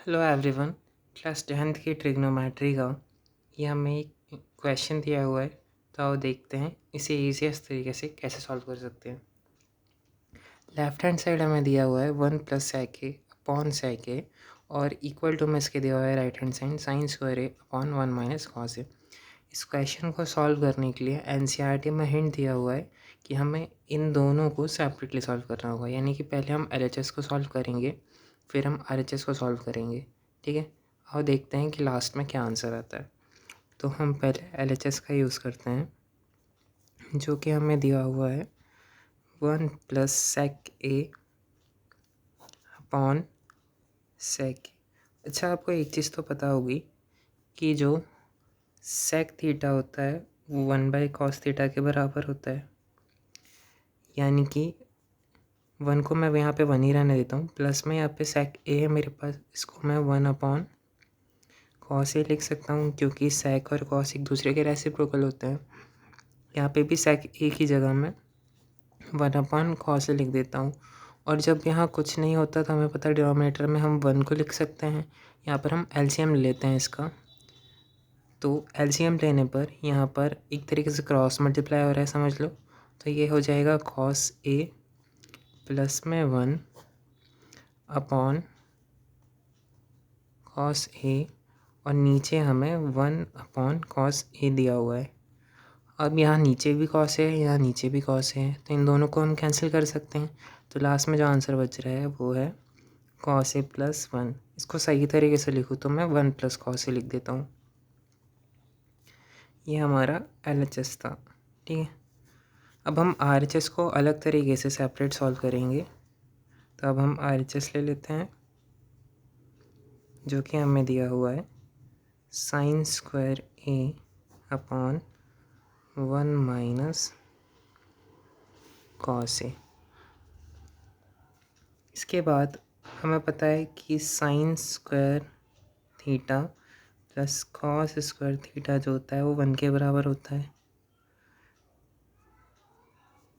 Hello everyone. Class 10th की trigonometry का ये हमें एक क्वेश्चन दिया हुआ है, तो आओ देखते हैं इसे ईजीएस्ट तरीके से कैसे सॉल्व कर सकते हैं। लेफ्ट हैंड साइड हमें दिया हुआ है 1 + sec a upon sec a और इक्वल टू में इसके दिया हुआ है right hand side sin square a upon 1 - cos a। इस क्वेश्चन को सॉल्व करने के लिए एनसीईआरटी में हिंट दिया हुआ है कि हमें इन दोनों को सेपरेटली सॉल्व करना होगा, यानी कि पहले हम एलएचएस को सॉल्व करेंगे, फिर हम आरएचएस को सॉल्व करेंगे। ठीक है, और देखते हैं कि लास्ट में क्या आंसर आता है। तो हम पहले एलएचएस का यूज़ करते हैं, जो कि हमें दिया हुआ है 1 + sec a अपॉन sec। अच्छा, आपको एक चीज़ तो पता होगी कि जो sec थीटा होता है वो 1/cos थीटा के बराबर होता है, यानी कि 1 को मैं यहाँ पे 1 ही रहने देता हूँ, प्लस में यहाँ पे sec a है मेरे पास, इसको मैं 1/cos a लिख सकता हूँ, क्योंकि sec और cos एक दूसरे के रेसिप्रोकल होते हैं। यहाँ पे भी sec a की जगह मैं 1/cos a लिख देता हूँ। और जब यहाँ कुछ नहीं होता तो हमें पता है डिनोमिनेटर में हम 1 को लिख सकते हैं। यहाँ पर हम एलसीएम लेते हैं इसका, तो एलसीएम लेने पर यहाँ पर एक तरीके से क्रॉस मल्टीप्लाई हो रहा है, समझ लो। तो ये हो जाएगा cos a प्लस में 1 अपॉन cos a, और नीचे हमें 1/cos a दिया हुआ है। अब यहाँ नीचे भी cos है, यहाँ नीचे भी cos है, तो इन दोनों को हम कैंसिल कर सकते हैं। तो लास्ट में जो आंसर बच रहा है वो है cos a + 1। इसको सही तरीके से लिखूँ तो मैं 1 + cos a लिख देता हूँ। ये हमारा एलएचएस था। ठीक है, अब हम आरएचएस को अलग तरीके से सेपरेट सॉल्व करेंगे। तो अब हम आरएचएस ले लेते हैं, जो कि हमें दिया हुआ है sin square a upon 1 - cos a। इसके बाद हमें पता है कि sin square theta plus cos square theta जो होता है वो 1 के बराबर होता है।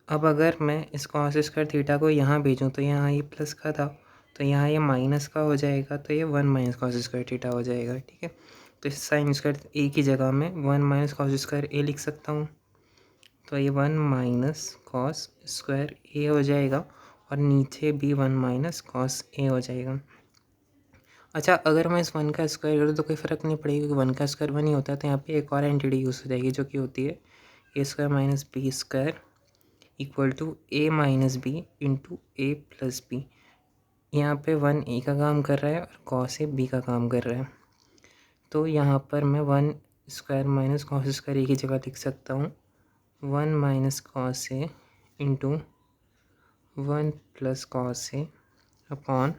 अब अगर मैं इस cos स्क्वायर थीटा को यहाँ भेजूँ तो यहाँ ये प्लस का था, तो यहाँ ये माइनस का हो जाएगा, तो ये 1 - cos स्क्वायर थीटा हो जाएगा। ठीक है, तो इस sin स्क्वायर ए की जगह में 1 - cos स्क्वायर ए लिख सकता हूँ, तो ये 1 - cos स्क्वायर ए हो जाएगा, और नीचे भी 1 - cos ए हो जाएगा। अच्छा, अगर मैं इस 1 का स्क्वायर करूँ तो कोई फ़र्क नहीं पड़ेगा, क्योंकि 1 का स्क्वायर 1 ही होता है। तो यहाँ पे एक और एंटिटी यूज़ हो जाएगी, जो कि होती है a² - b² equal to a - b into a + b। यहाँ पे 1 a का काम कर रहा है और cos a b का काम कर रहा है। तो यहाँ पर मैं 1² - cos स्क्वायर a की जगह लिख सकता हूँ 1 - cos a into 1 + cos a upon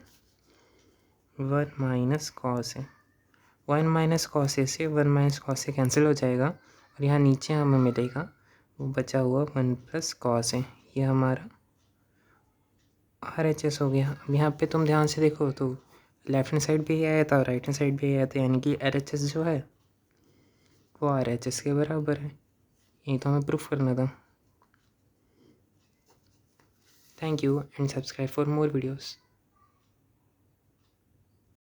1 - cos a। 1 - cos a से 1 - cos a कैंसिल हो जाएगा, और यहाँ नीचे हमें मिलेगा वो बचा हुआ 1 + cos a। ये हमारा RHS हो गया। अब यहाँ पे तुम ध्यान से देखो तो लेफ्ट हैंड साइड भी आया था, राइट हैंड साइड भी आया था, यानी कि LHS जो है वो RHS के बराबर है। यही तो हमें प्रूफ करना था। Thank you and subscribe for more videos.